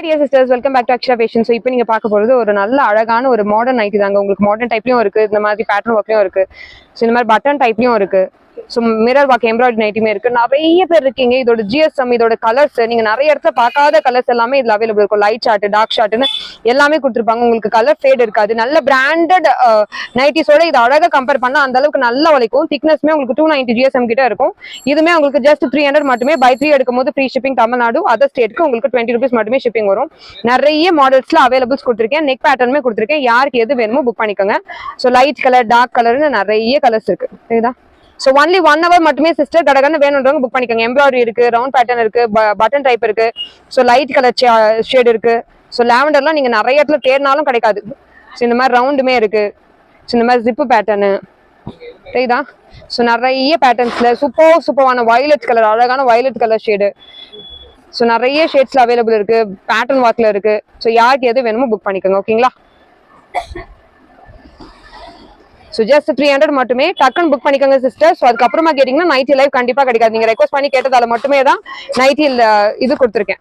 Dear sisters, welcome back to Akshara Fashion. So, இப்போ நீங்க பார்க்க போறது ஒரு நல்ல அழகான ஒரு மாடர்ன் நைட்டி தாங்க. உங்களுக்கு மாடர்ன் டைப்லயும் இருக்கு, இந்த மாதிரி பேட்டர்ன் ஒர்க்லயும் இருக்கு. ஸோ இந்த மாதிரி பட்டன் டைப்லயும் இருக்கு. ஸோ மிரர் ஒர்க் எம்ப்ராய்டரி நைட்டுமே இருக்கு. நிறைய பேர் இருக்கீங்க. இதோட ஜிஎஸ்எம், இதோட கலர்ஸ் நீங்க நிறைய இடத்துல பார்க்காத கலர்ஸ் எல்லாமே இதுல அவைலபிள் இருக்கும். லைட் ஷார்ட், டார்க் ஷார்ட்னு எல்லாமே கொடுத்துருப்பாங்க. உங்களுக்கு கலர் ஃபேட் இருக்காது. நல்ல பிராண்டட் நைட்டிஸோட இது அழகா கம்பேர் பண்ணா அந்த அளவுக்கு நல்லா உழைக்கும். திக்னஸ்மே உங்களுக்கு 290 ஜிஎஸ்எம் கிட்ட இருக்கும். இதுமே உங்களுக்கு ஜஸ்ட் 300 மட்டுமே. பை 3 எடுக்கும் போது ஃப்ரீ ஷிப்பிங். தமிழ்நாடு அதர் ஸ்டேட்க்கு உங்களுக்கு 20 rupees மட்டுமே ஷிப்பிங் வரும். நிறைய மாடல்ஸ்ல அவைலபிள்ஸ் கொடுத்துருக்கேன். நெக் பேட்டர்னுமே கொடுத்துருக்கேன். யாருக்கு எது வேணுமோ புக் பண்ணிக்கோங்க. ஸோ லைட் கலர், டார்க் கலர்னு நிறைய கலர்ஸ் இருக்கு. சரிதா? ஸோ ஒன்லி 1 hour மட்டுமே சிஸ்டர் கடகன்னு வேணுன்றவங்க புக் பண்ணிக்கோங்க. எம்ப்ராய்டரி இருக்கு, ரவுண்ட் பேட்டர்ன் இருக்கு, பட்டன் டைப் இருக்கு, ஸோ லைட் கலர் ஷேட் இருக்கு. ஸோ லாவெண்டர்லாம் நீங்க நிறைய இடத்துல தேடினாலும் கிடைக்காது. ஸோ இந்த மாதிரி ரவுண்டுமே இருக்கு. ஸோ இந்த மாதிரி ஜிப்பு பேட்டர்னு சரிதா? ஸோ நிறைய பேட்டர்ன்ஸ்ல சூப்பரான வயலட் கலர், அழகான வயலட் கலர் ஷேடு. ஸோ நிறைய ஷேட்ஸ்ல அவைலபிள் இருக்கு. பேட்டர்ன் ஒர்க்ல இருக்கு. ஸோ யாருக்கு எது வேணுமோ புக் பண்ணிக்கோங்க. ஓகேங்களா? ஸோ ஜஸ்ட் 300 மட்டுமே. டக்குன்னு புக் பண்ணிக்கோங்க சிஸ்டர். ஸோ அதுக்கப்புறமா கேட்டீங்கன்னா நைட்டி லைவ் கண்டிப்பா கிடைக்காது. நீங்க ரெக்வஸ்ட் பண்ணி கேட்டதால மட்டுமே தான் நைட்டி இது கொடுத்துருக்கேன்.